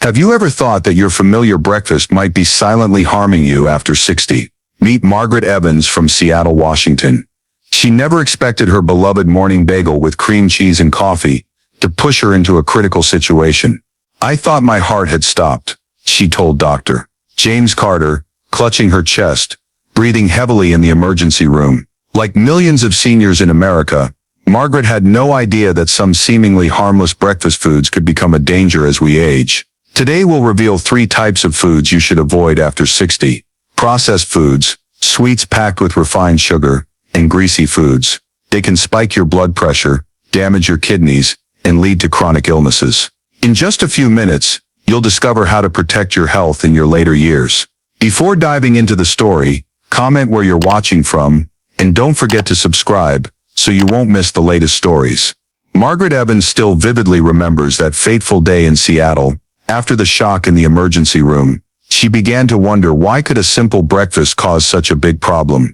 Have you ever thought that your familiar breakfast might be silently harming you after 60? Meet Margaret Evans from Seattle, Washington. She never expected her beloved morning bagel with cream cheese and coffee to push her into a critical situation. "I thought my heart had stopped," she told Dr. James Carter, clutching her chest, breathing heavily in the emergency room. Like millions of seniors in America, Margaret had no idea that some seemingly harmless breakfast foods could become a danger as we age. Today we'll reveal 3 types of foods you should avoid after 60. Processed foods, sweets packed with refined sugar, and greasy foods. They can spike your blood pressure, damage your kidneys, and lead to chronic illnesses. In just a few minutes, you'll discover how to protect your health in your later years. Before diving into the story, comment where you're watching from, and don't forget to subscribe so you won't miss the latest stories. Margaret Evans still vividly remembers that fateful day in Seattle. After the shock in the emergency room, she began to wonder why could a simple breakfast cause such a big problem.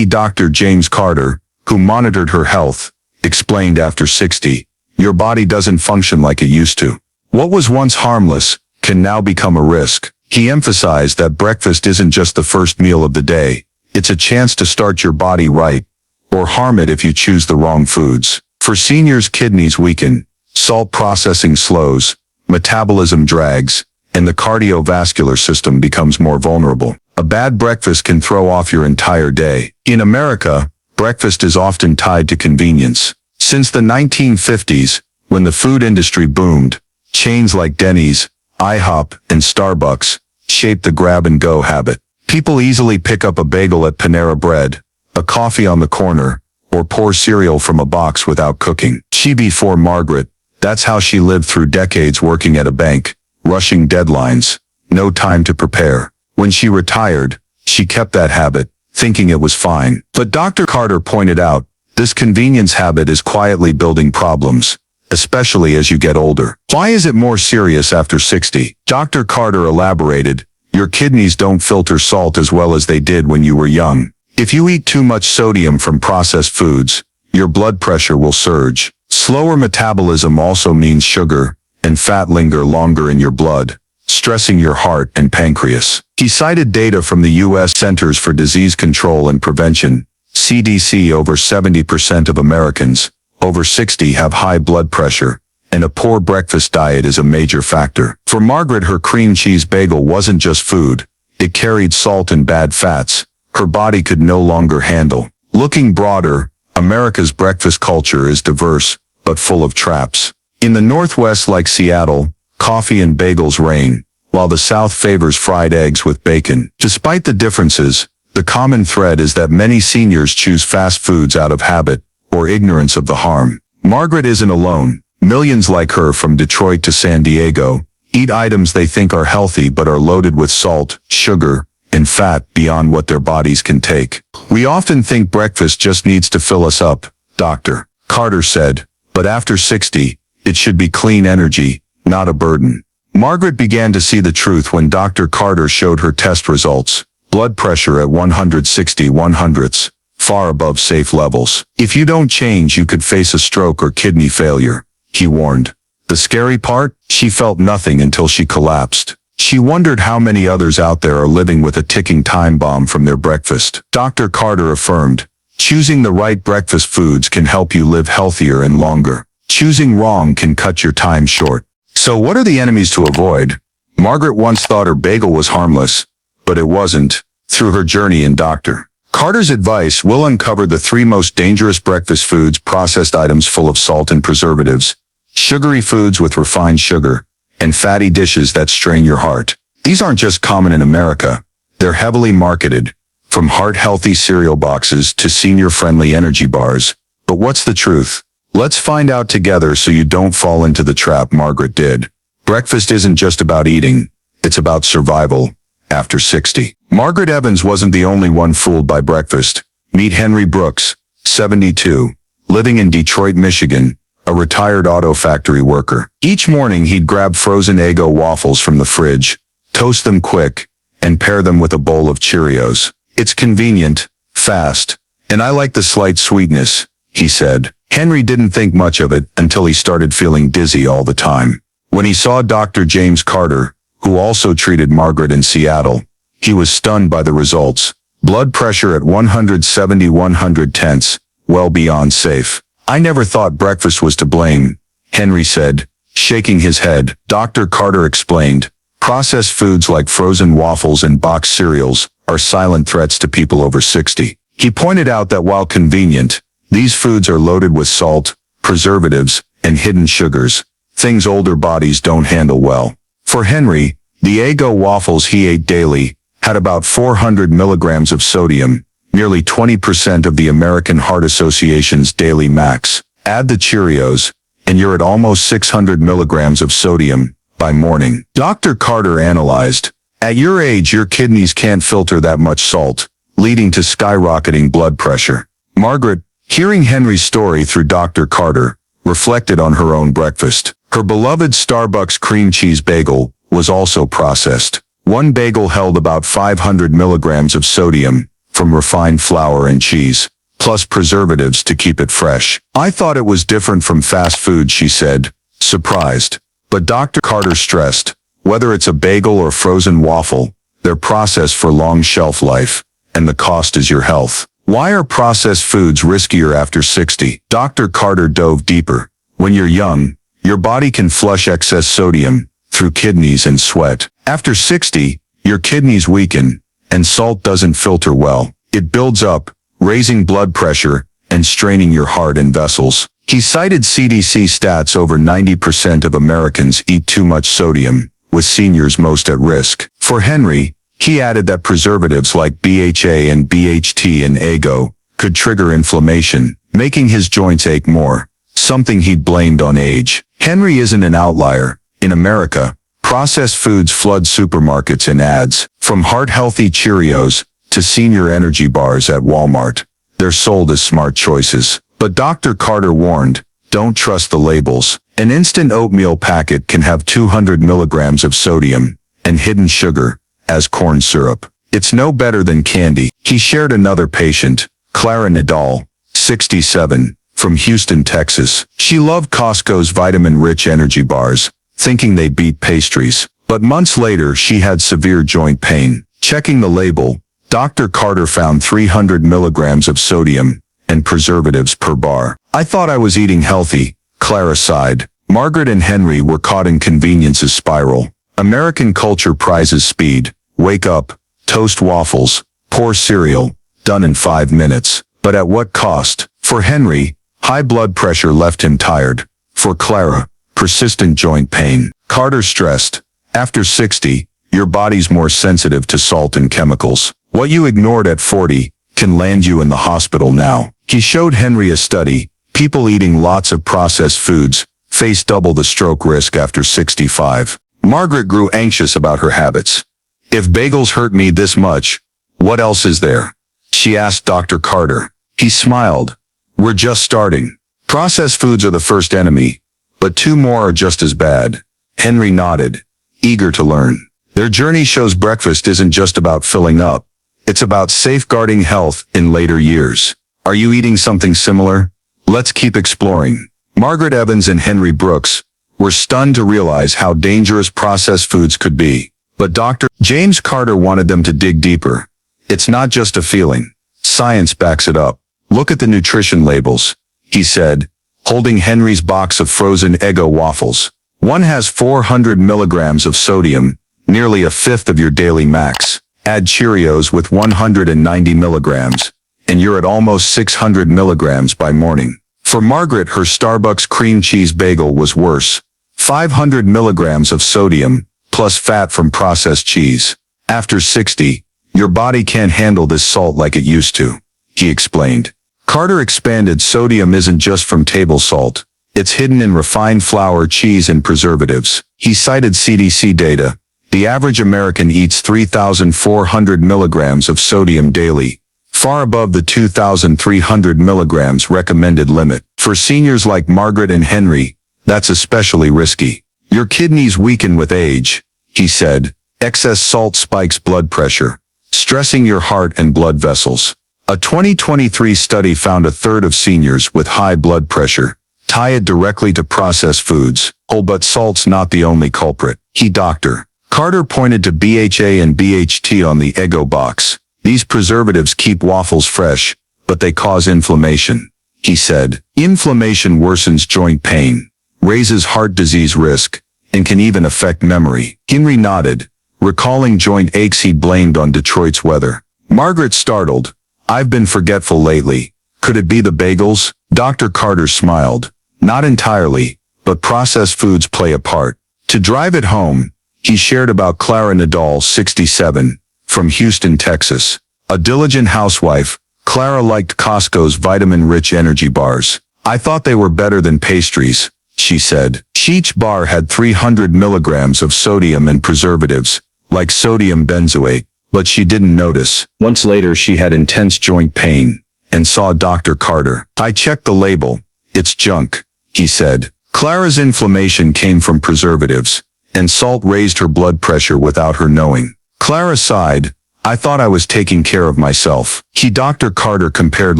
Dr. James Carter, who monitored her health, explained after 60, "Your body doesn't function like it used to. What was once harmless can now become a risk." He emphasized that breakfast isn't just the first meal of the day. It's a chance to start your body right, or harm it if you choose the wrong foods. For seniors, kidneys weaken, salt processing slows, metabolism drags, and the cardiovascular system becomes more vulnerable. A bad breakfast can throw off your entire day. In America, breakfast is often tied to convenience. Since the 1950s, when the food industry boomed, chains like Denny's, IHOP, and Starbucks shaped the grab-and-go habit. People easily pick up a bagel at Panera Bread, a coffee on the corner, or pour cereal from a box without cooking. Before Margaret, that's how she lived through decades working at a bank, rushing deadlines, no time to prepare. When she retired, she kept that habit, thinking it was fine. But Dr. Carter pointed out, this convenience habit is quietly building problems, especially as you get older. Why is it more serious after 60? Dr. Carter elaborated, "Your kidneys don't filter salt as well as they did when you were young. If you eat too much sodium from processed foods, your blood pressure will surge. Slower metabolism also means sugar and fat linger longer in your blood, stressing your heart and pancreas." He cited data from the U.S. Centers for Disease Control and Prevention, CDC. Over 70% of Americans over 60 have high blood pressure, and a poor breakfast diet is a major factor. For Margaret, her cream cheese bagel wasn't just food. It carried salt and bad fats her body could no longer handle. Looking broader, America's breakfast culture is diverse, but full of traps. In the Northwest, like Seattle, coffee and bagels reign, while the South favors fried eggs with bacon. Despite the differences, the common thread is that many seniors choose fast foods out of habit or ignorance of the harm. Margaret isn't alone. Millions like her from Detroit to San Diego eat items they think are healthy but are loaded with salt, sugar, and fat beyond what their bodies can take. "We often think breakfast just needs to fill us up," Dr. Carter said, "but after 60, it should be clean energy, not a burden." Margaret began to see the truth when Dr. Carter showed her test results. Blood pressure at 160/100ths, far above safe levels. "If you don't change, you could face a stroke or kidney failure," he warned. The scary part? She felt nothing until she collapsed. She wondered how many others out there are living with a ticking time bomb from their breakfast. Dr. Carter affirmed, "Choosing the right breakfast foods can help you live healthier and longer. Choosing wrong can cut your time short." So what are the enemies to avoid? Margaret once thought her bagel was harmless, but it wasn't. Through her journey in Dr. Carter's advice, we'll uncover the 3 most dangerous breakfast foods: processed items full of salt and preservatives, sugary foods with refined sugar, and fatty dishes that strain your heart. These aren't just common in America. They're heavily marketed, from heart-healthy cereal boxes to senior-friendly energy bars. But what's the truth? Let's find out together so you don't fall into the trap Margaret did. Breakfast isn't just about eating. It's about survival after 60. Margaret Evans wasn't the only one fooled by breakfast. Meet Henry Brooks, 72, living in Detroit, Michigan, a retired auto factory worker. Each morning he'd grab frozen Eggo waffles from the fridge, toast them quick, and pair them with a bowl of Cheerios. "It's convenient, fast, and I like the slight sweetness," he said. Henry didn't think much of it until he started feeling dizzy all the time. When he saw Dr. James Carter, who also treated Margaret in Seattle, he was stunned by the results. Blood pressure at 170/110, well beyond safe. "I never thought breakfast was to blame," Henry said, shaking his head. Dr. Carter explained, "Processed foods like frozen waffles and boxed cereals are silent threats to people over 60. He pointed out that while convenient, these foods are loaded with salt, preservatives, and hidden sugars, things older bodies don't handle well. For Henry, the Eggo waffles he ate daily had about 400 milligrams of sodium, nearly 20% of the American Heart Association's daily max. Add the Cheerios, and you're at almost 600 milligrams of sodium by morning." Dr. Carter analyzed, "At your age, your kidneys can't filter that much salt, leading to skyrocketing blood pressure." Margaret, hearing Henry's story through Dr. Carter, reflected on her own breakfast. Her beloved Starbucks cream cheese bagel was also processed. One bagel held about 500 milligrams of sodium from refined flour and cheese, plus preservatives to keep it fresh. "I thought it was different from fast food," she said, surprised. But Dr. Carter stressed, whether it's a bagel or frozen waffle, they're processed for long shelf life, and the cost is your health. Why are processed foods riskier after 60? Dr. Carter dove deeper. When you're young, your body can flush excess sodium through kidneys and sweat. After 60, your kidneys weaken, and salt doesn't filter well. It builds up, raising blood pressure and straining your heart and vessels. He cited CDC stats: over 90% of Americans eat too much sodium, with seniors most at risk. For Henry, he added that preservatives like BHA and BHT and Eggo could trigger inflammation, making his joints ache more, something he'd blamed on age. Henry isn't an outlier. In America, processed foods flood supermarkets in ads, from heart-healthy Cheerios to senior energy bars at Walmart. They're sold as smart choices. But Dr. Carter warned, don't trust the labels. An instant oatmeal packet can have 200 milligrams of sodium and hidden sugar as corn syrup. It's no better than candy. He shared another patient, Clara Nadal, 67, from Houston, Texas. She loved Costco's vitamin-rich energy bars, thinking they beat pastries. But months later, she had severe joint pain. Checking the label, Dr. Carter found 300 milligrams of sodium and preservatives per bar. "I thought I was eating healthy," Clara sighed. Margaret and Henry were caught in convenience's spiral. American culture prizes speed. Wake up, toast waffles, pour cereal, done in 5 minutes. But at what cost? For Henry, high blood pressure left him tired. For Clara, persistent joint pain. Carter stressed, after 60, your body's more sensitive to salt and chemicals. What you ignored at 40 can land you in the hospital now. He showed Henry a study. People eating lots of processed foods face double the stroke risk after 65. Margaret grew anxious about her habits. "If bagels hurt me this much, what else is there?" she asked Dr. Carter. He smiled. "We're just starting. Processed foods are the first enemy, but 2 more are just as bad." Henry nodded, eager to learn. Their journey shows breakfast isn't just about filling up. It's about safeguarding health in later years. Are you eating something similar? Let's keep exploring. Margaret Evans and Henry Brooks were stunned to realize how dangerous processed foods could be. But Dr. James Carter wanted them to dig deeper. It's not just a feeling. Science backs it up. Look at the nutrition labels, he said, holding Henry's box of frozen Eggo waffles. One has 400 milligrams of sodium, nearly a fifth of your daily max. Add Cheerios with 190 milligrams, and you're at almost 600 milligrams by morning. For Margaret, her Starbucks cream cheese bagel was worse. 500 milligrams of sodium, plus fat from processed cheese. After 60, your body can't handle this salt like it used to, he explained. Carter expanded, sodium isn't just from table salt. It's hidden in refined flour, cheese, and preservatives. He cited CDC data. The average American eats 3,400 milligrams of sodium daily, far above the 2,300 milligrams recommended limit. For seniors like Margaret and Henry, that's especially risky. Your kidneys weaken with age, he said. Excess salt spikes blood pressure, stressing your heart and blood vessels. A 2023 study found a third of seniors with high blood pressure Tie it directly to processed foods. Oh, but salt's not the only culprit. Dr. Carter pointed to BHA and BHT on the Eggo box. These preservatives keep waffles fresh, but they cause inflammation. He said, inflammation worsens joint pain, raises heart disease risk, and can even affect memory. Henry nodded, recalling joint aches he blamed on Detroit's weather. Margaret startled. I've been forgetful lately. Could it be the bagels? Dr. Carter smiled. Not entirely, but processed foods play a part. To drive it home, he shared about Clara Nadal, 67, from Houston, Texas. A diligent housewife, Clara liked Costco's vitamin-rich energy bars. I thought they were better than pastries, she said. Each bar had 300 milligrams of sodium and preservatives, like sodium benzoate, but she didn't notice. Once later she had intense joint pain, and saw Dr. Carter. I checked the label. It's junk, he said. Clara's inflammation came from preservatives, and salt raised her blood pressure without her knowing. Clara sighed. I thought I was taking care of myself. Dr. Carter compared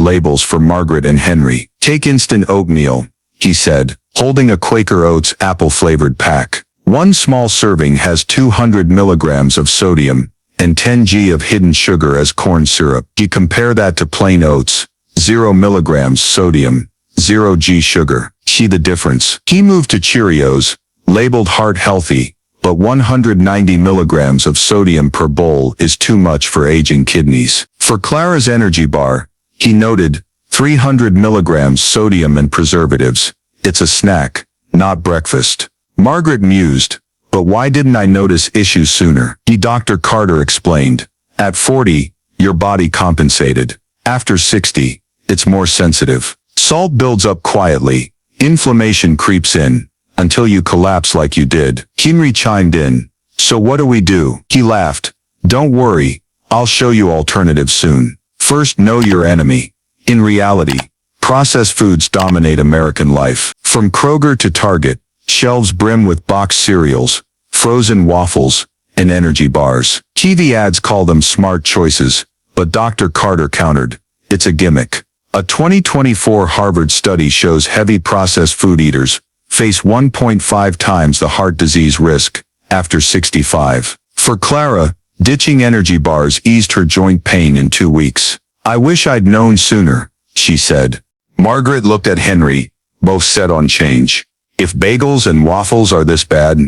labels for Margaret and Henry. Take instant oatmeal, he said, holding a Quaker Oats apple-flavored pack. One small serving has 200 milligrams of sodium and 10 g of hidden sugar as corn syrup. Compare that to plain oats, 0 milligrams sodium, 0 g sugar. See the difference? He moved to Cheerios, labeled heart healthy, but 190 milligrams of sodium per bowl is too much for aging kidneys. For Clara's energy bar, he noted, 300 milligrams sodium and preservatives. It's a snack, not breakfast. Margaret mused, but why didn't I notice issues sooner? Dr. Carter explained. At 40, your body compensated. After 60, it's more sensitive. Salt builds up quietly. Inflammation creeps in, until you collapse like you did. Henry chimed in. So what do we do? He laughed. Don't worry, I'll show you alternatives soon. First, know your enemy. In reality, processed foods dominate American life. From Kroger to Target, shelves brim with boxed cereals, frozen waffles, and energy bars. TV ads call them smart choices, but Dr. Carter countered. It's a gimmick. A 2024 Harvard study shows heavy processed food eaters face 1.5 times the heart disease risk after 65. For Clara, ditching energy bars eased her joint pain in 2 weeks. I wish I'd known sooner, she said. Margaret looked at Henry, both set on change. If bagels and waffles are this bad,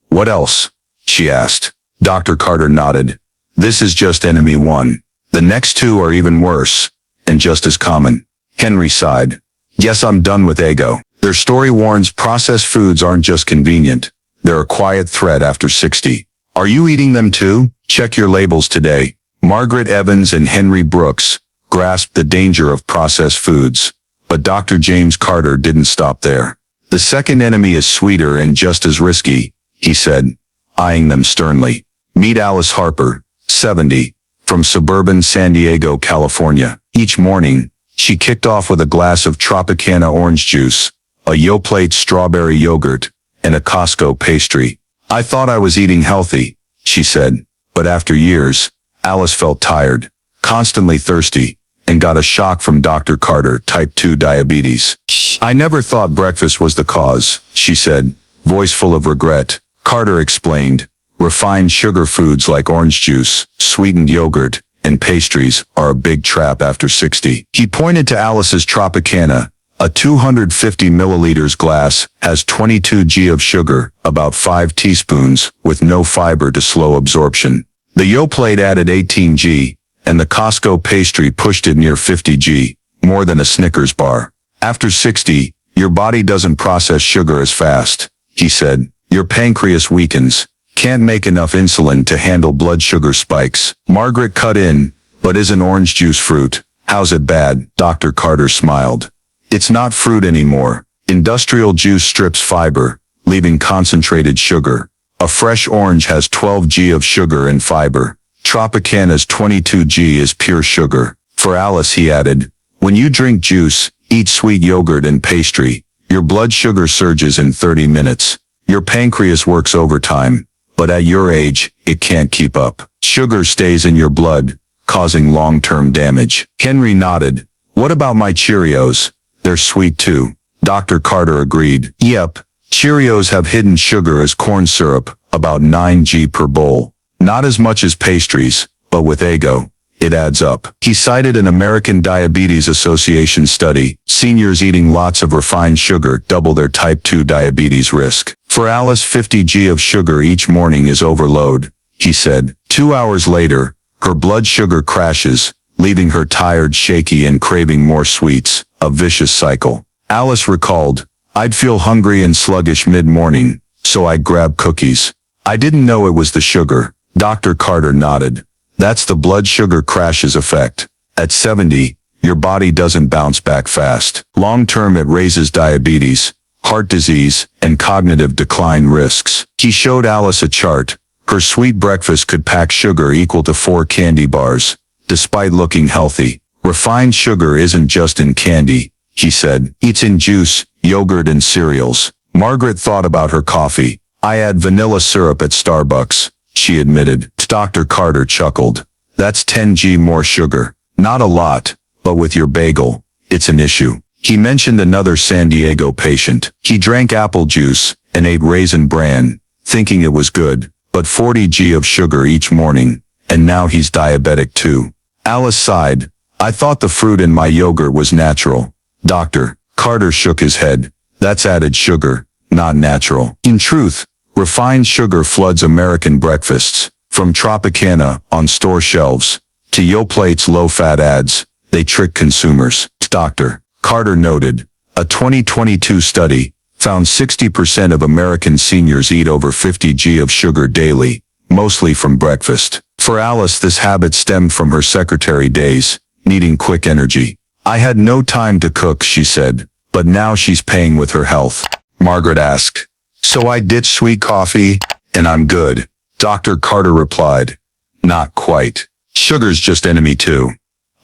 what else? She asked. Dr. Carter nodded. This is just enemy one. The next two are even worse, and just as common. Henry sighed. Yes, I'm done with Eggo. Their story warns processed foods aren't just convenient. They're a quiet threat after 60. Are you eating them too? Check your labels today. Margaret Evans and Henry Brooks grasped the danger of processed foods. But Dr. James Carter didn't stop there. The second enemy is sweeter and just as risky, he said, eyeing them sternly. Meet Alice Harper, 70, from suburban San Diego, California. Each morning, she kicked off with a glass of Tropicana orange juice, a Yoplait strawberry yogurt, and a Costco pastry. I thought I was eating healthy, she said, but after years, Alice felt tired, constantly thirsty, and got a shock from Dr. Carter, type 2 diabetes. I never thought breakfast was the cause, she said, voice full of regret. Carter explained, refined sugar foods like orange juice, sweetened yogurt, and pastries are a big trap after 60. He pointed to Alice's Tropicana. A 250 milliliters glass has 22 g of sugar, about 5 teaspoons, with no fiber to slow absorption. The Yoplait added 18 g, and the Costco pastry pushed it near 50 g, more than a Snickers bar. After 60, your body doesn't process sugar as fast, he said. Your pancreas weakens, can't make enough insulin to handle blood sugar spikes. Margaret cut in, but isn't orange juice fruit? How's it bad? Dr. Carter smiled. It's not fruit anymore. Industrial juice strips fiber, leaving concentrated sugar. A fresh orange has 12 g of sugar and fiber. Tropicana's 22 g is pure sugar. For Alice, he added, when you drink juice, eat sweet yogurt and pastry, your blood sugar surges in 30 minutes. Your pancreas works overtime, but at your age, it can't keep up. Sugar stays in your blood, causing long-term damage. Henry nodded. What about my Cheerios? They're sweet too. Dr. Carter agreed. Yep, Cheerios have hidden sugar as corn syrup, about 9 g per bowl. Not as much as pastries, but with Eggo, it adds up. He cited an American Diabetes Association study. Seniors eating lots of refined sugar double their type 2 diabetes risk. For Alice, 50 g of sugar each morning is overload, he said. 2 hours later, her blood sugar crashes, leaving her tired, shaky, and craving more sweets, a vicious cycle. Alice recalled, I'd feel hungry and sluggish mid-morning, so I'd grab cookies. I didn't know it was the sugar. Dr. Carter nodded. That's the blood sugar crashes effect. At 70, your body doesn't bounce back fast. Long-term, it raises diabetes, heart disease, and cognitive decline risks. He showed Alice a chart. Her sweet breakfast could pack sugar equal to 4 candy bars, despite looking healthy. Refined sugar isn't just in candy, he said. It's in juice, yogurt, and cereals. Margaret thought about her coffee. I add vanilla syrup at Starbucks, she admitted. Dr. Carter chuckled. That's 10 g more sugar. Not a lot, but with your bagel, it's an issue. He mentioned another San Diego patient. He drank apple juice and ate Raisin Bran, thinking it was good, but 40 g of sugar each morning, and now he's diabetic too. Alice sighed. I thought the fruit in my yogurt was natural. Dr. Carter shook his head. That's added sugar, not natural. In truth, refined sugar floods American breakfasts, from Tropicana on store shelves to Yoplate's low-fat ads. They trick consumers. Dr. Carter noted, a 2022 study found 60% of American seniors eat over 50 g of sugar daily, mostly from breakfast. For Alice, this habit stemmed from her secretary days, needing quick energy. I had no time to cook, she said, but now she's paying with her health. Margaret asked, so I ditched sweet coffee, and I'm good. Dr. Carter replied, not quite. Sugar's just enemy too.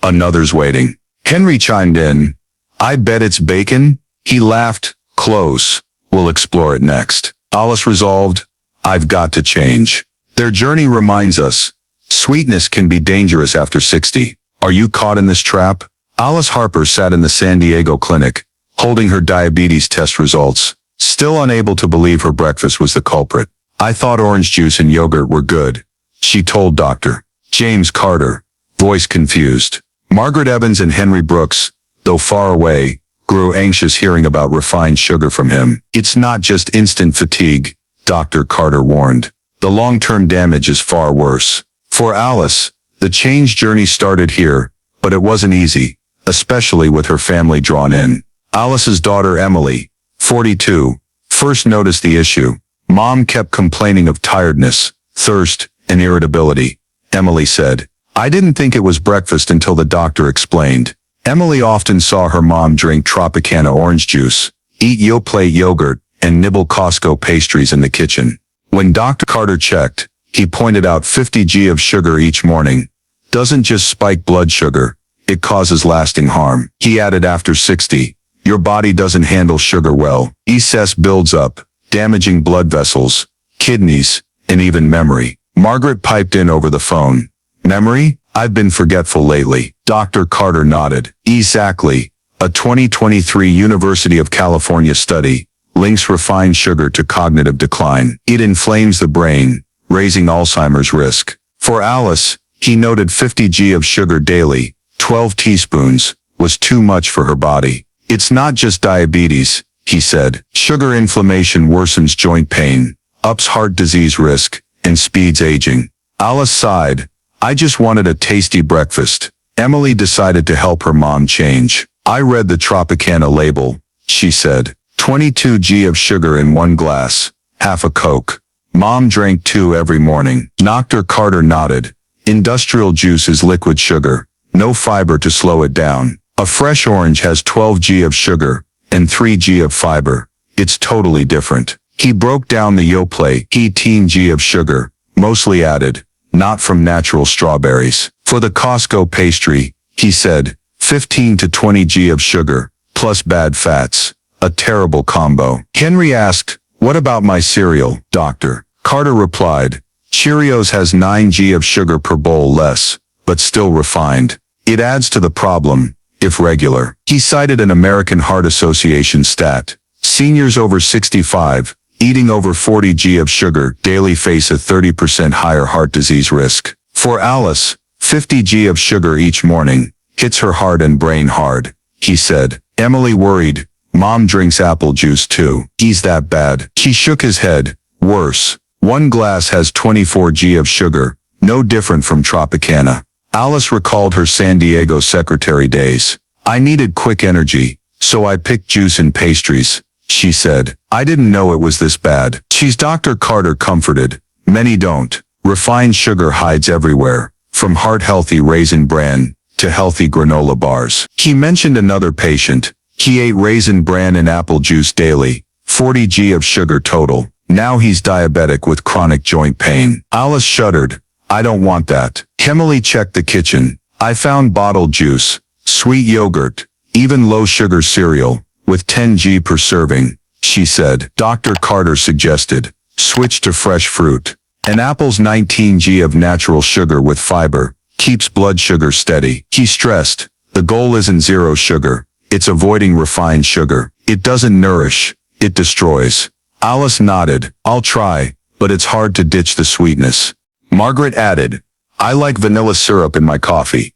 Another's waiting. Henry chimed in. I bet it's bacon? He laughed. Close. We'll explore it next. Alice resolved, I've got to change. Their journey reminds us, sweetness can be dangerous after 60. Are you caught in this trap? Alice Harper sat in the San Diego clinic, holding her diabetes test results, still unable to believe her breakfast was the culprit. I thought orange juice and yogurt were good, she told Dr. James Carter, voice confused. Margaret Evans and Henry Brooks, though far away, grew anxious hearing about refined sugar from him. It's not just instant fatigue, Dr. Carter warned. The long-term damage is far worse. For Alice, the change journey started here, but it wasn't easy, especially with her family drawn in. Alice's daughter Emily, 42, first noticed the issue. Mom kept complaining of tiredness, thirst, and irritability. Emily said, I didn't think it was breakfast until the doctor explained. Emily often saw her mom drink Tropicana orange juice, eat Yoplait yogurt, and nibble Costco pastries in the kitchen. When Dr. Carter checked, he pointed out 50 g of sugar each morning doesn't just spike blood sugar, it causes lasting harm. He added, after 60, your body doesn't handle sugar well. Excess builds up, damaging blood vessels, kidneys, and even memory. Margaret piped in over the phone. Memory? I've been forgetful lately. Dr. Carter nodded. Exactly. A 2023 University of California study links refined sugar to cognitive decline. It inflames the brain, raising Alzheimer's risk. For Alice, he noted 50 g of sugar daily, 12 teaspoons, was too much for her body. It's not just diabetes, he said. Sugar inflammation worsens joint pain, ups heart disease risk, and speeds aging. Alice sighed. I just wanted a tasty breakfast. Emily decided to help her mom change. I read the Tropicana label, she said. 22 g of sugar in one glass, half a Coke. Mom drank 2 every morning. Dr. Carter nodded. Industrial juice is liquid sugar, no fiber to slow it down. A fresh orange has 12 g of sugar and 3 g of fiber. It's totally different. He broke down the Yoplait, 18 g of sugar, mostly added, not from natural strawberries. For the Costco pastry, he said, 15 to 20 g of sugar, plus bad fats. A terrible combo. Henry asked, what about my cereal, Dr. Carter replied, Cheerios has 9 g of sugar per bowl less, but still refined. It adds to the problem. if regular. He cited an American Heart Association stat. Seniors over 65, eating over 40 g of sugar daily face a 30% higher heart disease risk. For Alice, 50 g of sugar each morning hits her heart and brain hard, he said. Emily worried, Mom drinks apple juice too. Is that bad? He shook his head. Worse. One glass has 24 g of sugar, no different from Tropicana. Alice recalled her San Diego secretary days. I needed quick energy, so I picked juice and pastries, she said. I didn't know it was this bad. She's Dr. Carter comforted. Many don't. Refined sugar hides everywhere, from heart-healthy Raisin Bran to healthy granola bars. He mentioned another patient. He ate Raisin Bran and apple juice daily, 40 g of sugar total. Now he's diabetic with chronic joint pain. Alice shuddered. I don't want that. Emily checked the kitchen. I found bottled juice, sweet yogurt, even low-sugar cereal, with 10 g per serving, she said. Dr. Carter suggested, switch to fresh fruit. An apple's 19 g of natural sugar with fiber keeps blood sugar steady. He stressed, the goal isn't zero sugar. It's avoiding refined sugar. It doesn't nourish. It destroys. Alice nodded. I'll try, but it's hard to ditch the sweetness. Margaret added, I like vanilla syrup in my coffee.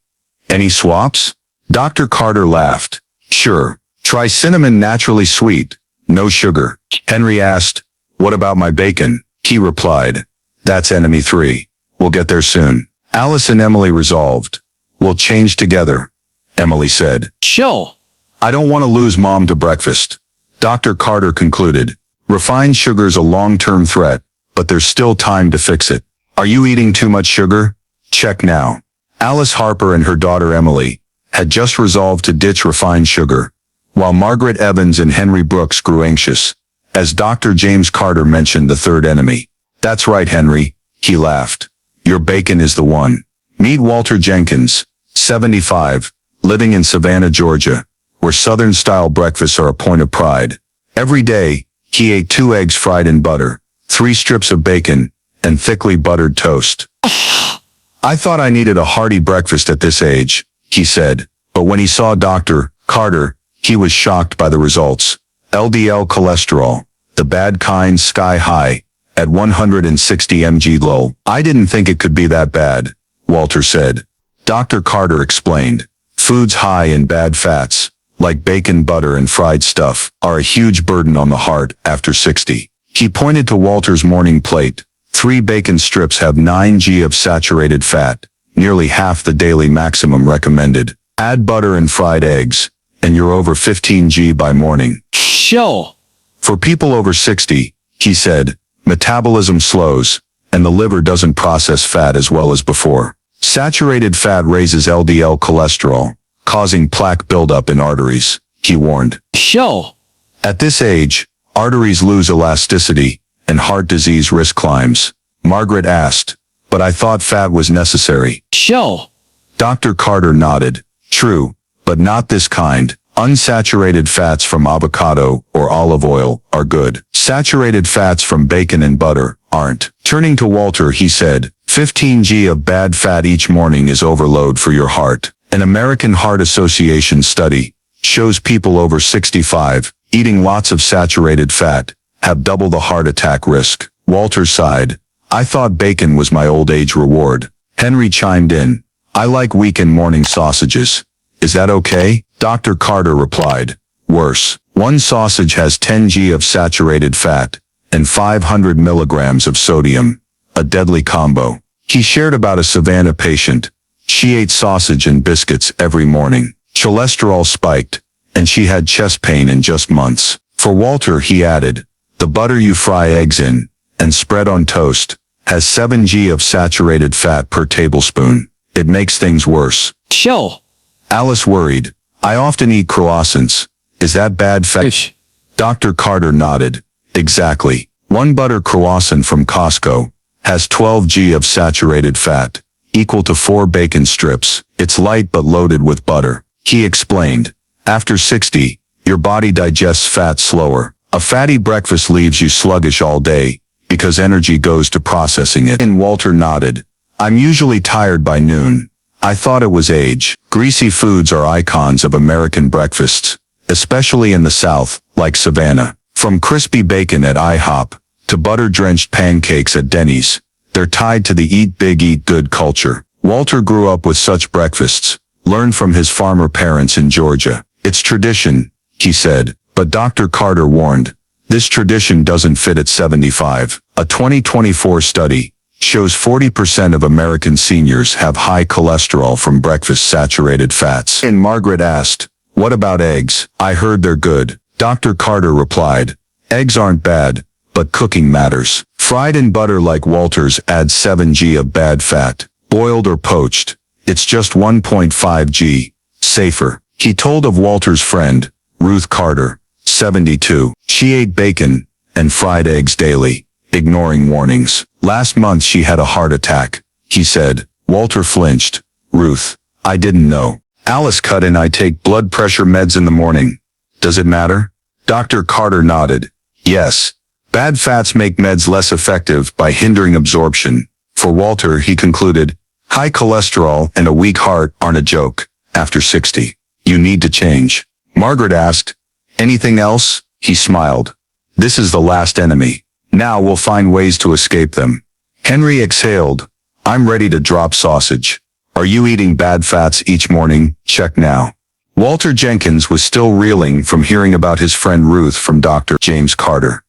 Any swaps? Dr. Carter laughed. Sure. Try cinnamon naturally sweet, no sugar. Henry asked, what about my bacon? He replied, that's enemy 3. We'll get there soon. Alice and Emily resolved. We'll change together, Emily said. Chill. I don't want to lose Mom to breakfast. Dr. Carter concluded. Refined sugar's a long-term threat, but there's still time to fix it. Are you eating too much sugar? Check now. Alice Harper and her daughter Emily had just resolved to ditch refined sugar, while Margaret Evans and Henry Brooks grew anxious, as Dr. James Carter mentioned the third enemy. That's right, Henry, he laughed. Your bacon is the one. Meet Walter Jenkins, 75, living in Savannah, Georgia, where Southern-style breakfasts are a point of pride. Every day, he ate 2 eggs fried in butter, 3 strips of bacon, and thickly buttered toast. I thought I needed a hearty breakfast at this age, he said, but when he saw Dr. Carter, he was shocked by the results. LDL cholesterol, the bad kind, sky high, at 160 mg low. I didn't think it could be that bad, Walter said. Dr. Carter explained, foods high in bad fats, like bacon, butter, and fried stuff, are a huge burden on the heart after 60. He pointed to Walter's morning plate. 3 bacon strips have 9 g of saturated fat, nearly half the daily maximum recommended. Add butter and fried eggs, and you're over 15 g by morning. Chill. For people over 60, he said, metabolism slows, and the liver doesn't process fat as well as before. Saturated fat raises LDL cholesterol, causing plaque buildup in arteries, he warned. Chill. At this age, arteries lose elasticity, and heart disease risk climbs. Margaret asked, but I thought fat was necessary. Chill. Dr. Carter nodded. True, but not this kind. Unsaturated fats from avocado or olive oil are good. Saturated fats from bacon and butter aren't. Turning to Walter, he said, 15 g of bad fat each morning is overload for your heart. An American Heart Association study shows people over 65 eating lots of saturated fat have double the heart attack risk. Walter sighed. I thought bacon was my old age reward. Henry chimed in. I like weekend morning sausages. Is that okay? Dr. Carter replied. Worse. One sausage has 10 g of saturated fat and 500 milligrams of sodium. A deadly combo. He shared about a Savannah patient. She ate sausage and biscuits every morning. Cholesterol spiked, and she had chest pain in just months. For Walter, he added, the butter you fry eggs in and spread on toast has 7 g of saturated fat per tablespoon. It makes things worse. Chill. Alice worried. I often eat croissants. Is that bad fat? Ish. Dr. Carter nodded. Exactly. One butter croissant from Costco has 12 g of saturated fat, equal to 4 bacon strips. It's light but loaded with butter. He explained. After 60, your body digests fat slower. A fatty breakfast leaves you sluggish all day because energy goes to processing it. And Walter nodded. I'm usually tired by noon. I thought it was age. Greasy foods are icons of American breakfasts, especially in the South, like Savannah. From crispy bacon at IHOP to butter-drenched pancakes at Denny's, they're tied to the eat big, eat good culture. Walter grew up with such breakfasts, learned from his farmer parents in Georgia. It's tradition, he said, but Dr. Carter warned, this tradition doesn't fit at 75. A 2024 study shows 40% of American seniors have high cholesterol from breakfast-saturated fats. And Margaret asked, what about eggs? I heard they're good. Dr. Carter replied, eggs aren't bad, but cooking matters. Fried in butter like Walter's adds 7 g of bad fat. Boiled or poached, it's just 1.5 g. Safer. He told of Walter's friend, Ruth Carter, 72. She ate bacon and fried eggs daily, ignoring warnings. Last month she had a heart attack, he said. Walter flinched. Ruth, I didn't know. Alice cut in. I take blood pressure meds in the morning. Does it matter? Dr. Carter nodded. Yes. Bad fats make meds less effective by hindering absorption. For Walter, he concluded, high cholesterol and a weak heart aren't a joke. After 60, you need to change. Margaret asked, anything else? He smiled. This is the last enemy. Now we'll find ways to escape them. Henry exhaled. I'm ready to drop sausage. Are you eating bad fats each morning? Check now. Walter Jenkins was still reeling from hearing about his friend Ruth from Dr. James Carter.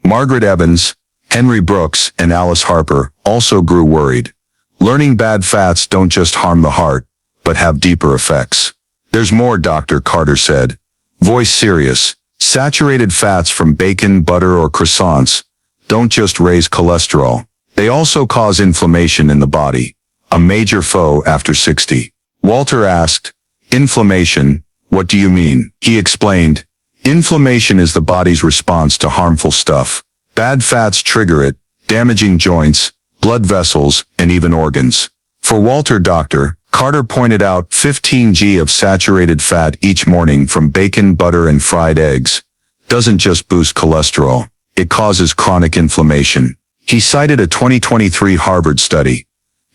Margaret Evans, Henry Brooks, and Alice Harper also grew worried. Learning bad fats don't just harm the heart, but have deeper effects. There's more, Dr. Carter said. Voice serious. Saturated fats from bacon, butter, or croissants don't just raise cholesterol. They also cause inflammation in the body, a major foe after 60. Walter asked, inflammation, what do you mean? He explained, inflammation is the body's response to harmful stuff. Bad fats trigger it, damaging joints, blood vessels, and even organs. For Walter, Dr. Carter pointed out 15 g of saturated fat each morning from bacon, butter, and fried eggs doesn't just boost cholesterol, it causes chronic inflammation. He cited a 2023 Harvard study.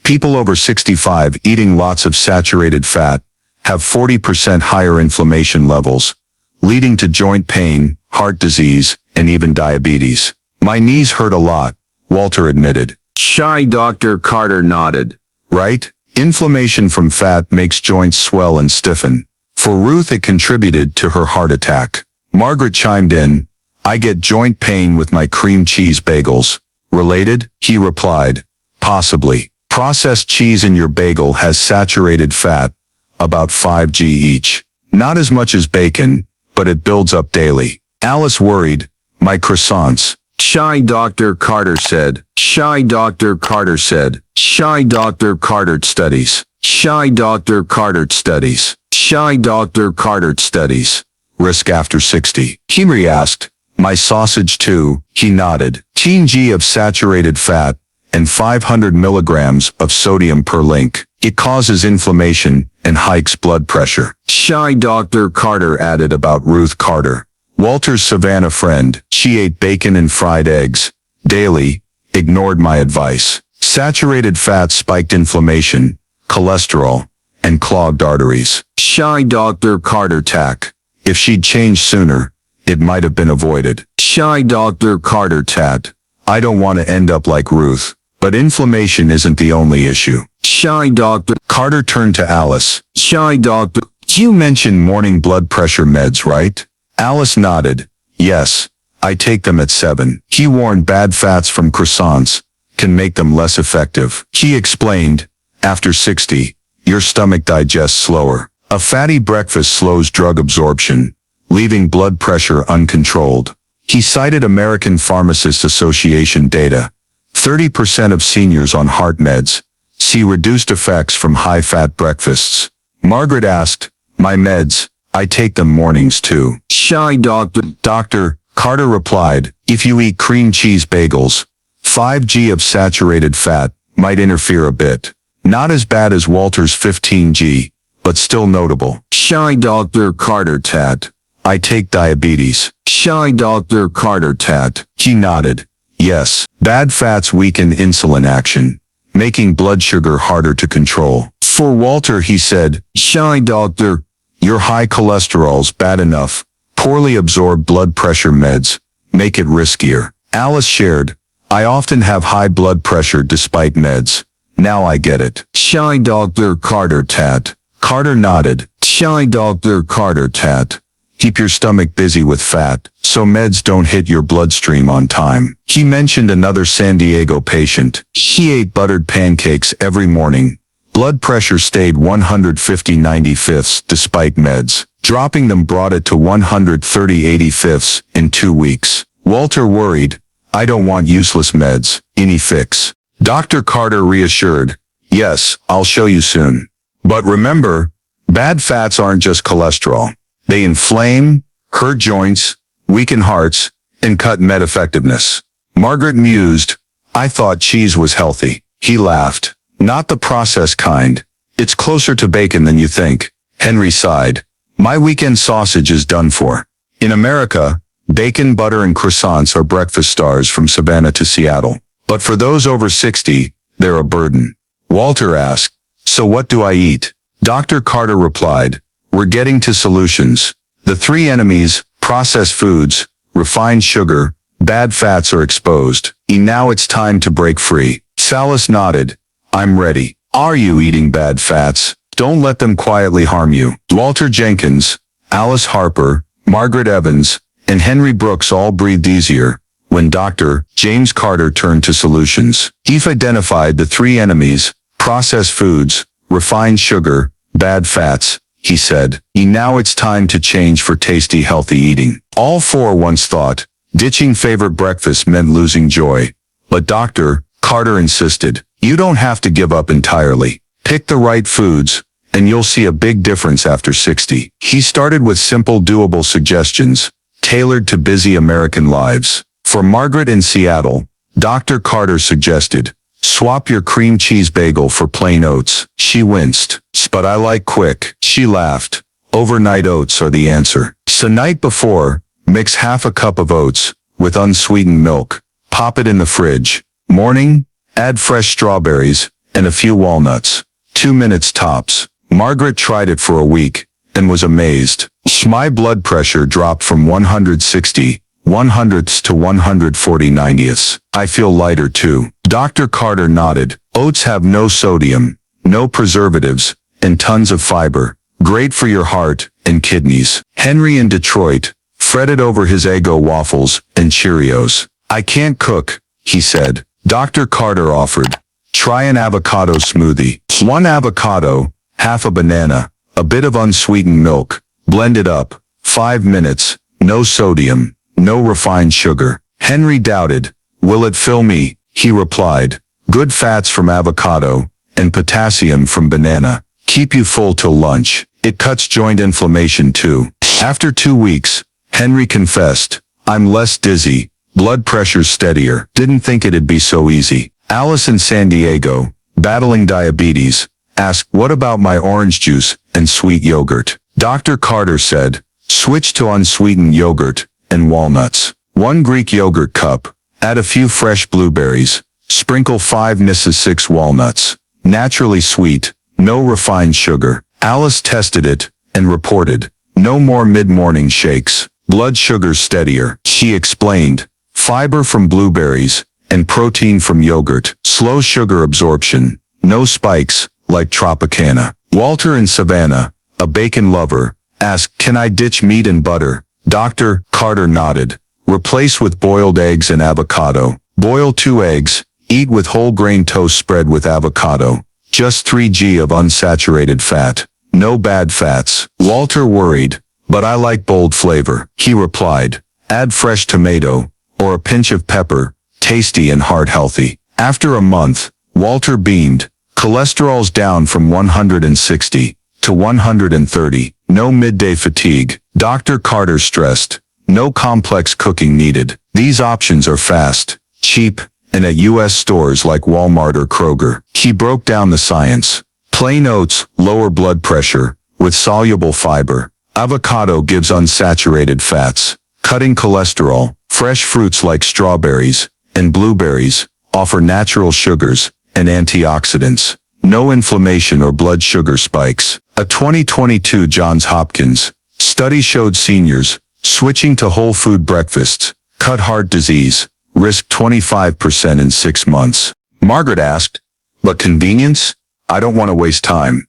People over 65 eating lots of saturated fat have 40% higher inflammation levels, leading to joint pain, heart disease, and even diabetes. My knees hurt a lot, Walter admitted. Shy Dr. Carter nodded. Right? Inflammation from fat makes joints swell and stiffen. For Ruth, it contributed to her heart attack. Margaret chimed in, I get joint pain with my cream cheese bagels. Related? He replied, possibly. Processed cheese in your bagel has saturated fat, about 5 g each. Not as much as bacon, but it builds up daily. Alice worried, my croissants. Shy Dr. Carter said. Shy Dr. Carter said. Shy Dr. Carter studies. Shy Dr. Carter studies. Shy Dr. Carter studies. Risk after 60. Henry asked, my sausage too? He nodded. 10 g of saturated fat and 500 milligrams of sodium per link. It causes inflammation and hikes blood pressure. Shy Dr. Carter added about Ruth Carter, Walter's Savannah friend. She ate bacon and fried eggs daily, ignored my advice. Saturated fat spiked inflammation, cholesterol, and clogged arteries. Shy Dr. Carter tack. If she'd changed sooner, it might have been avoided. Shy Dr. Carter tat. I don't want to end up like Ruth, but inflammation isn't the only issue. Shy Dr. Carter turned to Alice. Shy Doctor, you mentioned morning blood pressure meds, right? Alice nodded. Yes, I take them at 7. He warned bad fats from croissants can make them less effective. He explained, after 60, your stomach digests slower. A fatty breakfast slows drug absorption, leaving blood pressure uncontrolled. He cited American Pharmacists Association data. 30% of seniors on heart meds see reduced effects from high-fat breakfasts. Margaret asked, my meds, I take them mornings too. Shy Doctor. Dr. Carter replied, if you eat cream cheese bagels, 5 g of saturated fat might interfere a bit. Not as bad as Walter's 15 g, but still notable. Shy Dr. Carter tat. I take diabetes. Shy Dr. Carter tat. He nodded. Yes, bad fats weaken insulin action, making blood sugar harder to control. For Walter, he said, "Shy doctor, your high cholesterol's bad enough. Poorly absorbed blood pressure meds make it riskier." Alice shared, "I often have high blood pressure despite meds. Now I get it." "Shy doctor," Carter tat. Carter nodded. "Shy doctor," Carter tat. "Keep your stomach busy with fat, so meds don't hit your bloodstream on time." He mentioned another San Diego patient. She ate buttered pancakes every morning. Blood pressure stayed 150/95 despite meds. Dropping them brought it to 130/85 in 2 weeks. Walter worried, "I don't want useless meds. Any fix?" Dr. Carter reassured, "Yes, I'll show you soon. But remember, bad fats aren't just cholesterol. They inflame, hurt joints, weaken hearts, and cut med effectiveness." Margaret mused, "I thought cheese was healthy." He laughed. "Not the processed kind. It's closer to bacon than you think." Henry sighed. "My weekend sausage is done for." In America, bacon, butter, and croissants are breakfast stars from Savannah to Seattle. But for those over 60, they're a burden. Walter asked, "So what do I eat?" Dr. Carter replied, "We're getting to solutions. The 3 enemies, processed foods, refined sugar, bad fats are exposed. And now it's time to break free." Salas nodded. "I'm ready." "Are you eating bad fats? Don't let them quietly harm you." Walter Jenkins, Alice Harper, Margaret Evans, and Henry Brooks all breathed easier when Dr. James Carter turned to solutions. He identified the 3 enemies, processed foods, refined sugar, bad fats. He said, "Now it's time to change for tasty, healthy eating." All 4 once thought ditching favorite breakfast meant losing joy. But Dr. Carter insisted, "You don't have to give up entirely. Pick the right foods, and you'll see a big difference after 60. He started with simple, doable suggestions, tailored to busy American lives. For Margaret in Seattle, Dr. Carter suggested, "Swap your cream cheese bagel for plain oats." She winced. "But I like quick." She laughed. "Overnight oats are the answer. So night before, mix half a cup of oats with unsweetened milk. Pop it in the fridge. Morning, add fresh strawberries and a few walnuts. 2 minutes tops." Margaret tried it for a week and was amazed. "My blood pressure dropped from 160/100 to 140/90. I feel lighter too." Dr. Carter nodded. "Oats have no sodium, no preservatives, and tons of fiber. Great for your heart and kidneys." Henry in Detroit fretted over his Eggo waffles and Cheerios. "I can't cook," he said. Dr. Carter offered, "Try an avocado smoothie. 1 avocado, half a banana, a bit of unsweetened milk, blend it up. 5 minutes, no sodium, no refined sugar." Henry doubted. "Will it fill me?" He replied, "Good fats from avocado, and potassium from banana. Keep you full till lunch. It cuts joint inflammation too." After 2 weeks, Henry confessed, "I'm less dizzy, blood pressure's steadier. Didn't think it'd be so easy." Alice in San Diego, battling diabetes, asked, "What about my orange juice and sweet yogurt?" Dr. Carter said, "Switch to unsweetened yogurt and walnuts. 1 Greek yogurt cup, add a few fresh blueberries, sprinkle 5 Nisses 6 walnuts. Naturally sweet, no refined sugar." Alice tested it and reported, "No more mid-morning shakes. Blood sugar steadier." She explained, "Fiber from blueberries and protein from yogurt. Slow sugar absorption. No spikes, like Tropicana." Walter in Savannah, a bacon lover, asked, "Can I ditch meat and butter?" Dr. Carter nodded. "Replace with boiled eggs and avocado. Boil 2 eggs, eat with whole grain toast spread with avocado. Just 3 g of unsaturated fat. No bad fats." Walter worried, "But I like bold flavor." He replied, "Add fresh tomato, or a pinch of pepper, tasty and heart healthy." After a month, Walter beamed. Cholesterol's down from 160 to 130. No midday fatigue. Dr. Carter stressed, "No complex cooking needed. These options are fast, cheap, and at U.S. stores like Walmart or Kroger." He broke down the science. Plain oats lower blood pressure with soluble fiber. Avocado gives unsaturated fats, cutting cholesterol. Fresh fruits like strawberries and blueberries offer natural sugars and antioxidants. No inflammation or blood sugar spikes. A 2022 Johns Hopkins study showed seniors switching to whole food breakfasts cut heart disease risk 25% in 6 months. Margaret asked, "But convenience? I don't want to waste time."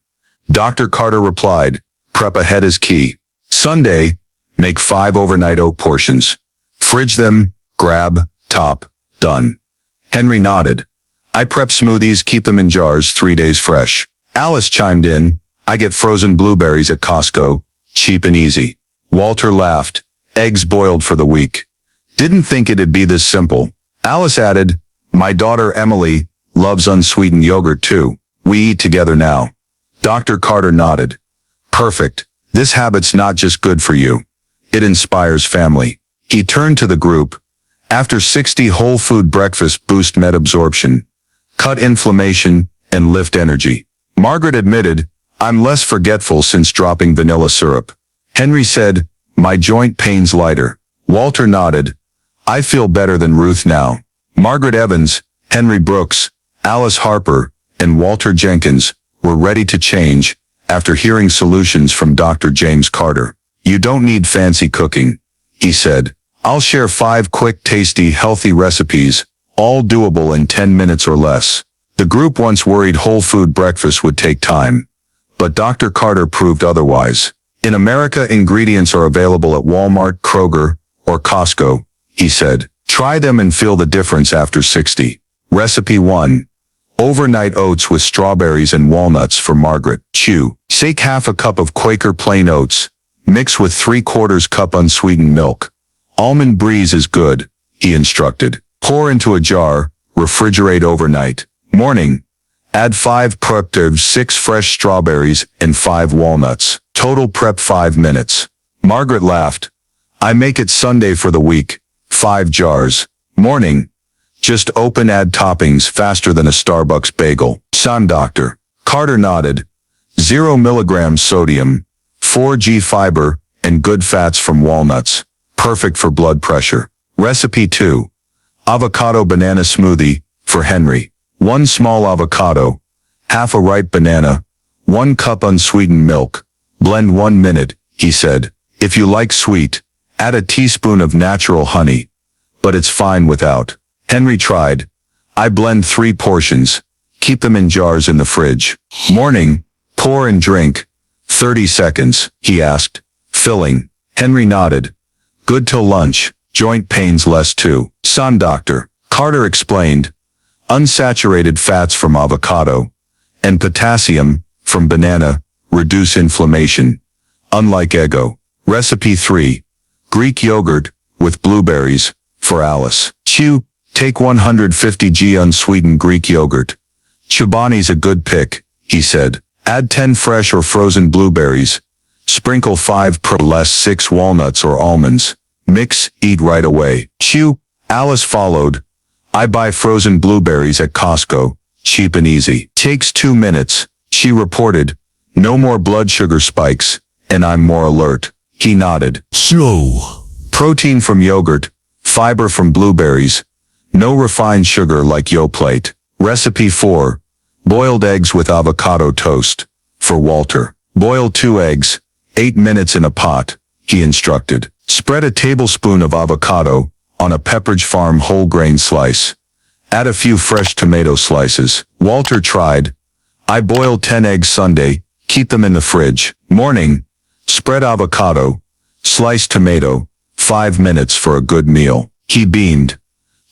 Dr. Carter replied, "Prep ahead is key. Sunday, make 5 overnight oat portions. Fridge them, grab, top, done." Henry nodded. "I prep smoothies, keep them in jars 3 days fresh." Alice chimed in, "I get frozen blueberries at Costco, cheap and easy." Walter laughed, "Eggs boiled for the week. Didn't think it'd be this simple." Alice added, "My daughter Emily loves unsweetened yogurt too. We eat together now." Dr. Carter nodded. "Perfect. This habit's not just good for you. It inspires family." He turned to the group. After 60 whole food breakfasts boost med absorption, cut inflammation, and lift energy. Margaret admitted, "I'm less forgetful since dropping vanilla syrup." Henry said, "My joint pain's lighter." Walter nodded, "I feel better than Ruth now." Margaret Evans, Henry Brooks, Alice Harper, and Walter Jenkins were ready to change after hearing solutions from Dr. James Carter. "You don't need fancy cooking," he said. "I'll share 5 quick, tasty, healthy recipes, all doable in 10 minutes or less." The group once worried whole food breakfast would take time, but Dr. Carter proved otherwise. "In America, ingredients are available at Walmart, Kroger, or Costco," he said. "Try them and feel the difference after 60. Recipe 1. Overnight oats with strawberries and walnuts for Margaret. Chew. Shake half a cup of Quaker plain oats. Mix with 3/4 cup unsweetened milk. Almond breeze is good," he instructed. Pour into a jar, refrigerate overnight. Morning. Add 5 prepped 6 fresh strawberries and 5 walnuts. Total prep 5 minutes. Margaret laughed. "I make it Sunday for the week. 5 jars. Morning. Just open, add toppings faster than a Starbucks bagel." Son Dr. Carter nodded. 0 milligrams sodium, 4g fiber, and good fats from walnuts. Perfect for blood pressure. Recipe 2. Avocado banana smoothie for Henry. 1 small avocado, half a ripe banana, 1 cup unsweetened milk. Blend 1 minute, he said. If you like sweet, add a teaspoon of natural honey, but it's fine without. Henry tried. "I blend 3 portions. Keep them in jars in the fridge." Morning. Pour and drink. 30 seconds, he asked. Filling. Henry nodded. "Good till lunch. Joint pains less too." Son Dr. Carter explained. Unsaturated fats from avocado and potassium from banana reduce inflammation, unlike Eggo. Recipe 3. Greek yogurt with blueberries for Alice. Chew. Take 150g unsweetened Greek yogurt. Chobani's a good pick, he said. Add 10 fresh or frozen blueberries. Sprinkle 5 per less 6 walnuts or almonds. Mix, eat right away. Chew. Alice followed. "I buy frozen blueberries at Costco. Cheap and easy. Takes 2 minutes," she reported. "No more blood sugar spikes, and I'm more alert." He nodded. Slow. Protein from yogurt, fiber from blueberries, no refined sugar like Yoplait. Recipe 4. Boiled eggs with avocado toast for Walter. Boil 2 eggs, 8 minutes in a pot, he instructed. Spread a tablespoon of avocado on a Pepperidge Farm whole grain slice. Add a few fresh tomato slices. Walter tried. "I boil 10 eggs Sunday, keep them in the fridge." Morning. Spread avocado, sliced tomato, 5 minutes for a good meal. He beamed.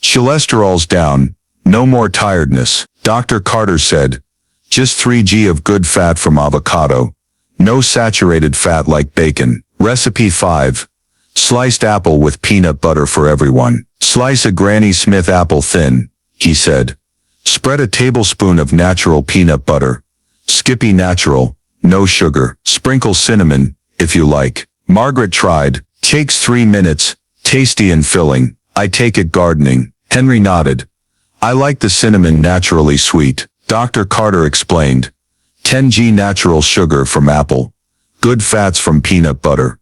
Cholesterol's down, no more tiredness. Dr. Carter said, "Just 3g of good fat from avocado. No saturated fat like bacon." Recipe 5. Sliced apple with peanut butter for everyone. Slice a Granny Smith apple thin, he said. Spread a tablespoon of natural peanut butter. Skippy natural, no sugar. Sprinkle cinnamon, if you like. Margaret tried. Takes 3 minutes, tasty and filling. I take it gardening. Henry nodded. I like the cinnamon naturally sweet. Dr. Carter explained. 10g natural sugar from apple. Good fats from peanut butter.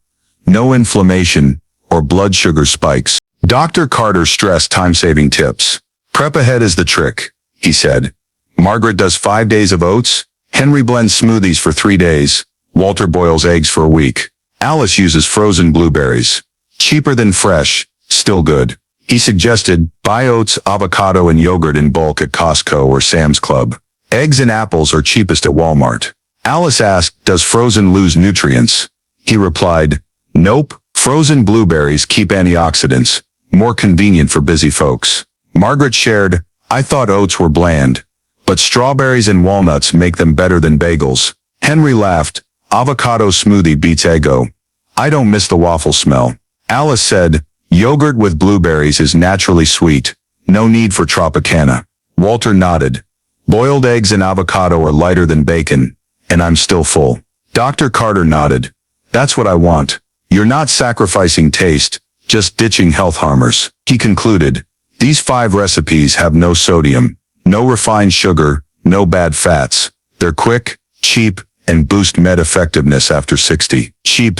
No inflammation or blood sugar spikes. Dr. Carter stressed time-saving tips. Prep ahead is the trick, he said. Margaret does 5 days of oats. Henry blends smoothies for 3 days. Walter boils eggs for a week. Alice uses frozen blueberries. Cheaper than fresh, still good. He suggested, buy oats, avocado, and yogurt in bulk at Costco or Sam's Club. Eggs and apples are cheapest at Walmart. Alice asked, does frozen lose nutrients? He replied, nope. Frozen blueberries keep antioxidants, more convenient for busy folks. Margaret shared, I thought oats were bland, but strawberries and walnuts make them better than bagels. Henry laughed, avocado smoothie beats Eggo. I don't miss the waffle smell. Alice said, yogurt with blueberries is naturally sweet, no need for Tropicana. Walter nodded. Boiled eggs and avocado are lighter than bacon, and I'm still full. Dr. Carter nodded. That's what I want. You're not sacrificing taste, just ditching health harmers. He concluded, these 5 recipes have no sodium, no refined sugar, no bad fats. They're quick, cheap, and boost med effectiveness after 60. Cheap.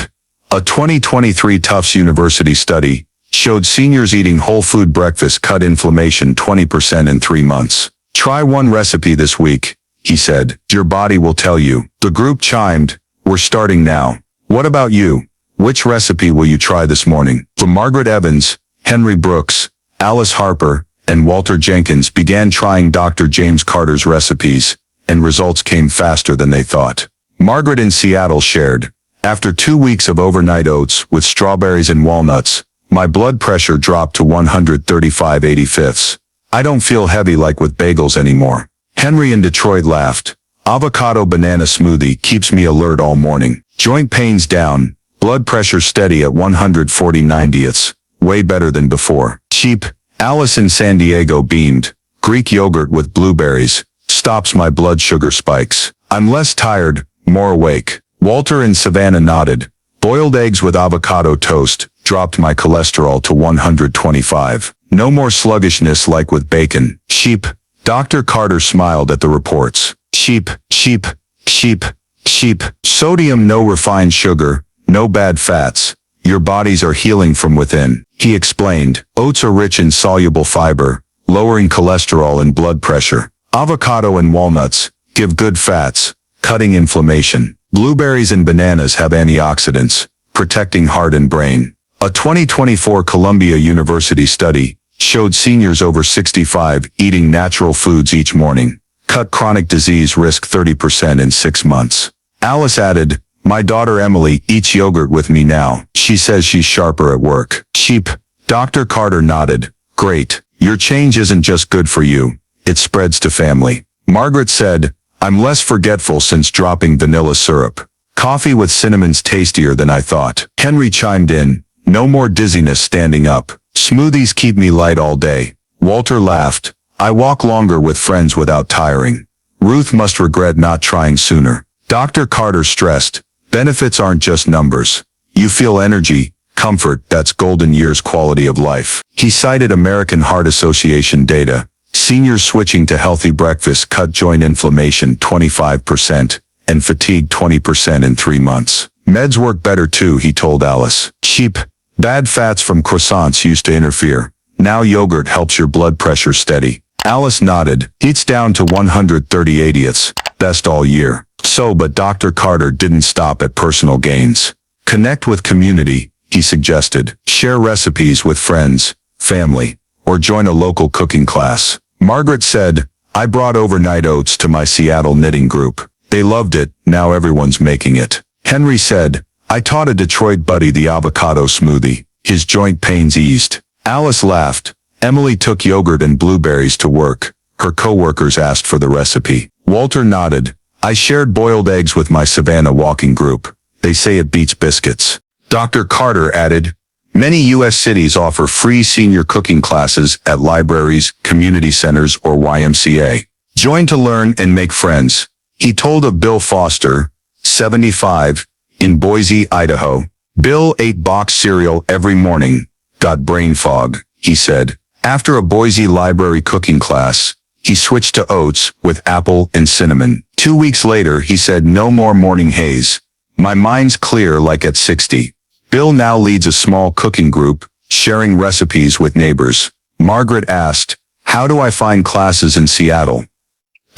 A 2023 Tufts University study showed seniors eating whole food breakfast cut inflammation 20% in 3 months. Try one recipe this week, he said. Your body will tell you. The group chimed, we're starting now. What about you? Which recipe will you try this morning? From Margaret Evans, Henry Brooks, Alice Harper, and Walter Jenkins began trying Dr. James Carter's recipes, and results came faster than they thought. Margaret in Seattle shared, after 2 weeks of overnight oats with strawberries and walnuts, my blood pressure dropped to 135/85. I don't feel heavy like with bagels anymore. Henry in Detroit laughed. Avocado banana smoothie keeps me alert all morning. Joint pains down, blood pressure steady at 140/90. Way better than before. Cheap. Alice in San Diego beamed. Greek yogurt with blueberries stops my blood sugar spikes. I'm less tired, more awake. Walter in Savannah nodded. Boiled eggs with avocado toast dropped my cholesterol to 125. No more sluggishness like with bacon. Cheap. Dr. Carter smiled at the reports. Cheap, cheap, cheap, cheap. Sodium, no refined sugar, no bad fats. Your bodies are healing from within. He explained, oats are rich in soluble fiber, lowering cholesterol and blood pressure. Avocado and walnuts give good fats, cutting inflammation. Blueberries and bananas have antioxidants, protecting heart and brain. A 2024 Columbia University study showed seniors over 65 eating natural foods each morning cut chronic disease risk 30% in 6 months. Alice added, my daughter Emily eats yogurt with me now. She says she's sharper at work. Cheap. Dr. Carter nodded. Great. Your change isn't just good for you. It spreads to family. Margaret said, I'm less forgetful since dropping vanilla syrup. Coffee with cinnamon's tastier than I thought. Henry chimed in. No more dizziness standing up. Smoothies keep me light all day. Walter laughed. I walk longer with friends without tiring. Ruth must regret not trying sooner. Dr. Carter stressed, benefits aren't just numbers. You feel energy, comfort, that's golden years quality of life. He cited American Heart Association data. Seniors switching to healthy breakfast cut joint inflammation 25% and fatigue 20% in 3 months. Meds work better too, he told Alice. Cheap. Bad fats from croissants used to interfere. Now yogurt helps your blood pressure steady. Alice nodded. Heats down to 130/80. Best all year. So, but Dr. Carter didn't stop at personal gains. Connect with community, he suggested. Share recipes with friends, family, or join a local cooking class. Margaret said, I brought overnight oats to my Seattle knitting group. They loved it, now everyone's making it. Henry said, I taught a Detroit buddy the avocado smoothie. His joint pains eased. Alice laughed. Emily took yogurt and blueberries to work. Her coworkers asked for the recipe. Walter nodded. I shared boiled eggs with my Savannah walking group. They say it beats biscuits. Dr. Carter added, many U.S. cities offer free senior cooking classes at libraries, community centers, or YMCA. Join to learn and make friends. He told of Bill Foster, 75, in Boise, Idaho. Bill ate boxed cereal every morning. Got brain fog, he said. After a Boise library cooking class, he switched to oats with apple and cinnamon. 2 weeks later, he said no more morning haze. My mind's clear like at 60. Bill now leads a small cooking group, sharing recipes with neighbors. Margaret asked, how do I find classes in Seattle?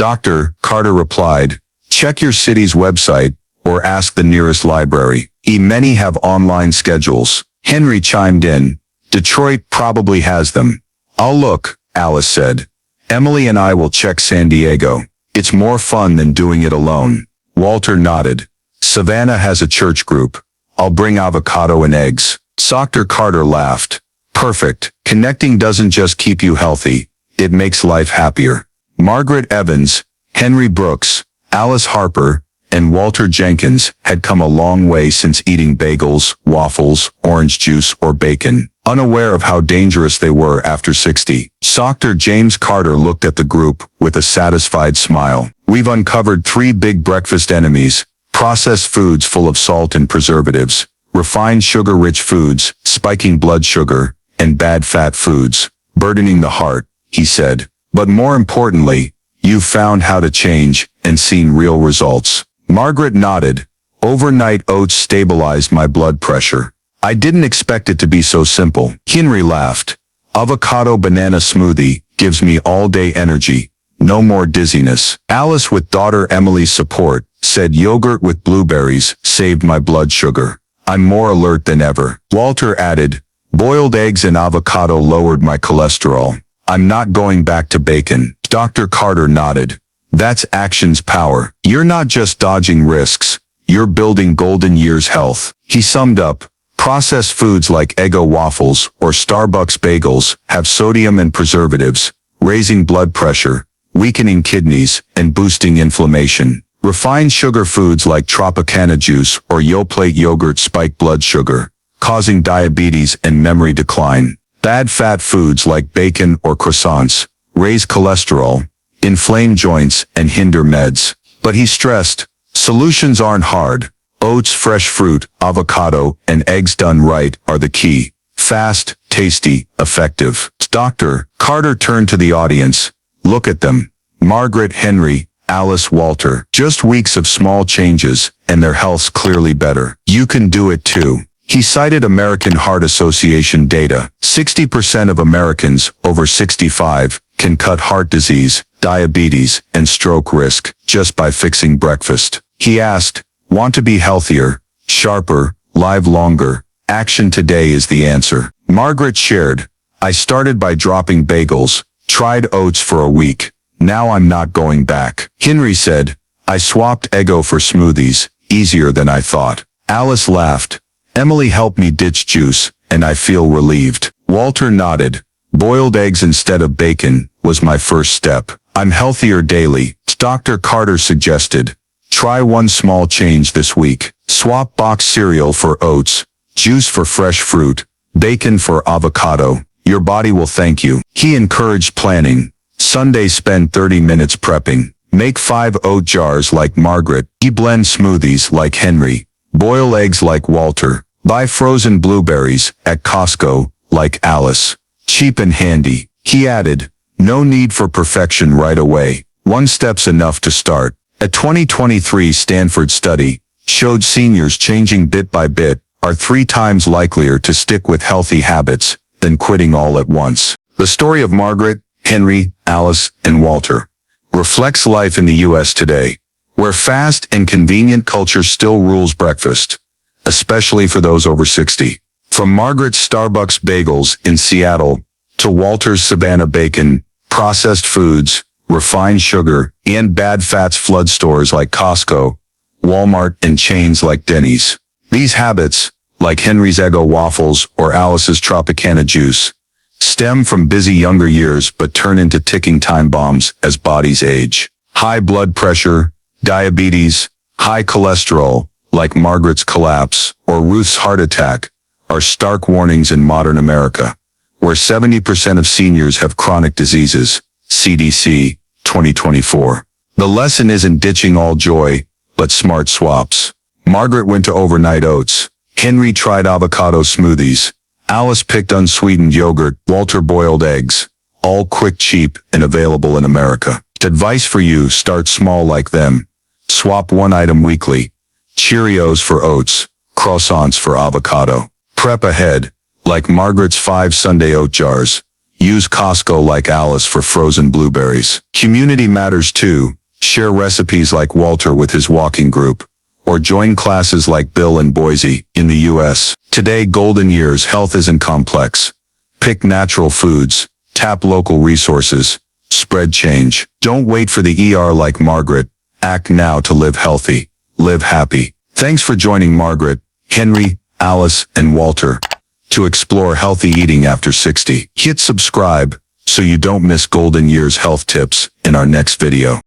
Dr. Carter replied, check your city's website or ask the nearest library. Many have online schedules. Henry chimed in, Detroit probably has them. I'll look, Alice said. Emily and I will check San Diego. It's more fun than doing it alone. Walter nodded. Savannah has a church group. I'll bring avocado and eggs. Dr. Carter laughed. Perfect. Connecting doesn't just keep you healthy. It makes life happier. Margaret Evans, Henry Brooks, Alice Harper, and Walter Jenkins had come a long way since eating bagels, waffles, orange juice, or bacon, unaware of how dangerous they were after 60. Dr. James Carter looked at the group with a satisfied smile. We've uncovered 3 big breakfast enemies: processed foods full of salt and preservatives, refined sugar-rich foods, spiking blood sugar, and bad fat foods, burdening the heart, he said. But more importantly, you've found how to change and seen real results. Margaret nodded. Overnight oats stabilized my blood pressure. I didn't expect it to be so simple. Henry laughed. Avocado banana smoothie gives me all-day energy. No more dizziness. Alice, with daughter Emily's support, said yogurt with blueberries saved my blood sugar. I'm more alert than ever. Walter added, boiled eggs and avocado lowered my cholesterol. I'm not going back to bacon. Dr. Carter nodded. That's action's power. You're not just dodging risks. You're building golden years health. He summed up, processed foods like Eggo waffles or Starbucks bagels have sodium and preservatives, raising blood pressure, weakening kidneys, and boosting inflammation. Refined sugar foods like Tropicana juice or Yoplait yogurt spike blood sugar, causing diabetes and memory decline. Bad fat foods like bacon or croissants raise cholesterol, inflame joints, and hinder meds. But he stressed, solutions aren't hard. Oats, fresh fruit, avocado, and eggs done right are the key. Fast, tasty, effective. Dr. Carter turned to the audience. Look at them. Margaret, Henry, Alice, Walter. Just weeks of small changes, and their health's clearly better. You can do it too. He cited American Heart Association data. 60% of Americans over 65 can cut heart disease, diabetes, and stroke risk just by fixing breakfast. He asked, want to be healthier, sharper, live longer? Action today is the answer. Margaret shared, I started by dropping bagels, tried oats for a week. Now I'm not going back. Henry said, I swapped Eggo for smoothies, easier than I thought. Alice laughed. Emily helped me ditch juice, and I feel relieved. Walter nodded. Boiled eggs instead of bacon was my first step. I'm healthier daily. Dr. Carter suggested, try one small change this week. Swap box cereal for oats, juice for fresh fruit, bacon for avocado. Your body will thank you. He encouraged planning. Sunday, spend 30 minutes prepping. Make 5 oat jars like Margaret. Blend smoothies like Henry. Boil eggs like Walter. Buy frozen blueberries at Costco like Alice. Cheap and handy. He added, no need for perfection right away. One step's enough to start. A 2023 Stanford study showed seniors changing bit by bit are 3 times likelier to stick with healthy habits than quitting all at once. The story of Margaret, Henry, Alice, and Walter reflects life in the U.S. today, where fast and convenient culture still rules breakfast, especially for those over 60. From Margaret's Starbucks bagels in Seattle to Walter's Savannah bacon, processed foods, refined sugar, and bad fats flood stores like Costco, Walmart, and chains like Denny's. These habits, like Henry's Eggo waffles or Alice's Tropicana juice, stem from busy younger years but turn into ticking time bombs as bodies age. High blood pressure, diabetes, high cholesterol, like Margaret's collapse or Ruth's heart attack, are stark warnings in modern America, where 70% of seniors have chronic diseases. CDC, 2024. The lesson isn't ditching all joy, but smart swaps. Margaret went to overnight oats. Henry tried avocado smoothies. Alice picked unsweetened yogurt. Walter boiled eggs. All quick, cheap, and available in America. Advice for you, start small like them. Swap one item weekly. Cheerios for oats, croissants for avocado. Prep ahead, like Margaret's 5 Sunday oat jars. Use Costco like Alice for frozen blueberries. Community matters too. Share recipes like Walter with his walking group, or join classes like Bill in Boise, in the U.S. Today, golden years, health isn't complex. Pick natural foods, tap local resources, spread change. Don't wait for the ER like Margaret. Act now to live healthy, live happy. Thanks for joining Margaret, Henry, Alice, and Walter to explore healthy eating after 60. Hit subscribe so you don't miss golden years health tips in our next video.